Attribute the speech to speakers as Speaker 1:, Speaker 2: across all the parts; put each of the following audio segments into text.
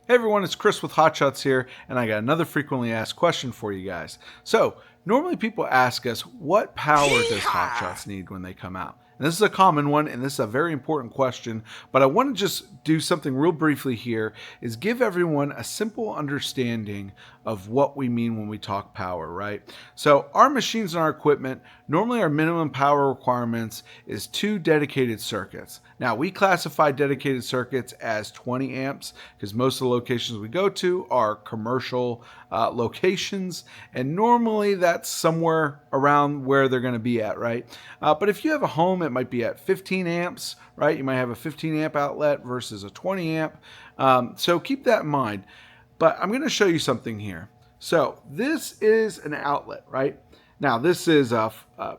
Speaker 1: Hey everyone, it's Chris with Hot Shots here, and I got another frequently asked question for you guys. So, normally people ask us, what power does Hot Shots need when they come out? And this is a common one, and this is a very important question, but I want to just do something real briefly here, is give everyone a simple understanding of what we mean when we talk power, right? So, our machines and our equipment, normally our minimum power requirements is 2 dedicated circuits. Now, we classify dedicated circuits as 20 amps because most of the locations we go to are commercial locations, and normally that's somewhere around where they're going to be at, right? But if you have a home, it might be at 15 amps, right? You might have a 15 amp outlet versus a 20 amp. So keep that in mind. But I'm going to show you something here. So this is an outlet, right? Now this is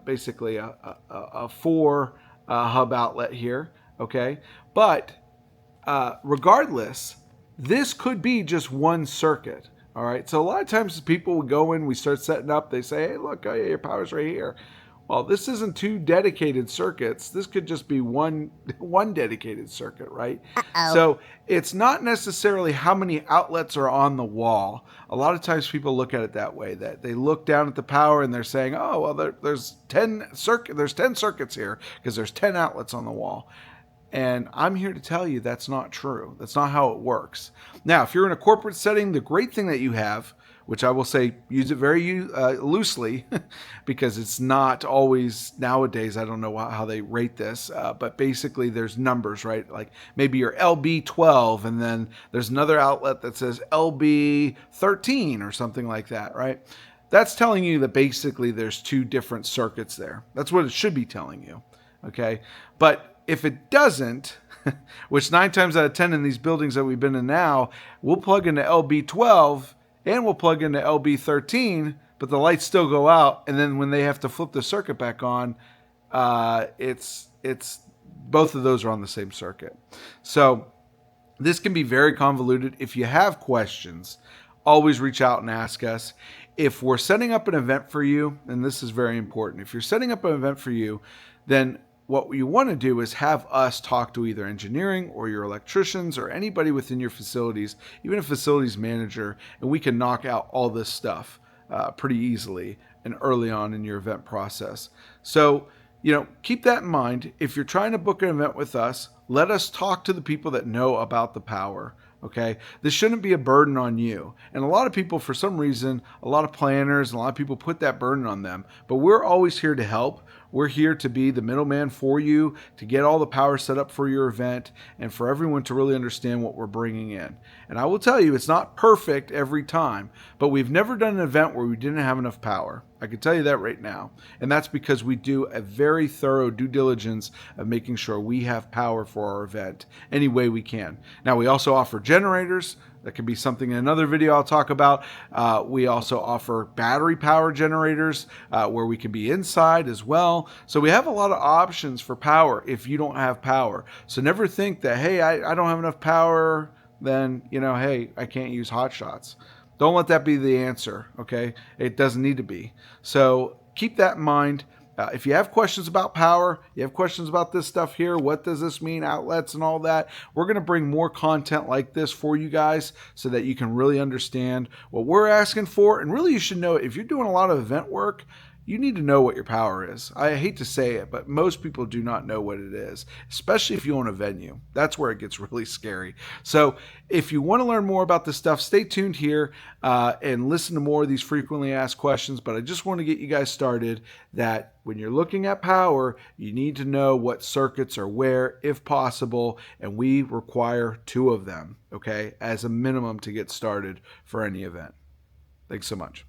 Speaker 1: basically a 4 hub outlet here, okay? But regardless, this could be just one circuit. All right. So a lot of times people would go in, we start setting up, they say, hey, look, oh, yeah, your power's right here. Well, this isn't 2 dedicated circuits. This could just be one dedicated circuit, right? Uh-oh. So it's not necessarily how many outlets are on the wall. A lot of times people look at it that way, that they look down at the power and they're saying, oh, well, there's 10 circuits here because there's 10 outlets on the wall. And I'm here to tell you that's not true. That's not how it works. Now, if you're in a corporate setting, the great thing that you have, which I will say use it very loosely because it's not always nowadays, I don't know how they rate this, but basically there's numbers, right? Like maybe your LB12 and then there's another outlet that says LB13 or something like that, right? That's telling you that basically there's 2 different circuits there. That's what it should be telling you, okay? But if it doesn't, which 9 times out of 10 in these buildings that we've been in now, we'll plug into LB12 and we'll plug into LB13, but the lights still go out. And then when they have to flip the circuit back on, it's both of those are on the same circuit. So this can be very convoluted. If you have questions, always reach out and ask us. If we're setting up an event for you, and this is very important, if you're setting up an event for you, then what you want to do is have us talk to either engineering or your electricians or anybody within your facilities, even a facilities manager, and we can knock out all this stuff pretty easily and early on in your event process. So, keep that in mind. If you're trying to book an event with us, let us talk to the people that know about the power. Okay, this shouldn't be a burden on you. And a lot of people, for some reason, a lot of planners, a lot of people put that burden on them. But we're always here to help. We're here to be the middleman for you, to get all the power set up for your event, and for everyone to really understand what we're bringing in. And I will tell you, it's not perfect every time, but we've never done an event where we didn't have enough power. I can tell you that right now. And that's because we do a very thorough due diligence of making sure we have power for our event any way we can. Now, we also offer generators. That could be something in another video I'll talk about. We also offer battery power generators where we can be inside as well. So we have a lot of options for power if you don't have power. So never think that, hey, I don't have enough power, then, hey, I can't use Hot Shots. Don't let that be the answer, okay? It doesn't need to be. So keep that in mind. If you have questions about power, you have questions about this stuff here, what does this mean, outlets and all that, we're going to bring more content like this for you guys so that you can really understand what we're asking for. And really you should know, if you're doing a lot of event work, you need to know what your power is. I hate to say it, but most people do not know what it is, especially if you own a venue. That's where it gets really scary. So if you want to learn more about this stuff, stay tuned here and listen to more of these frequently asked questions. But I just want to get you guys started that when you're looking at power, you need to know what circuits are where, if possible, and we require 2 of them, okay, as a minimum to get started for any event. Thanks so much.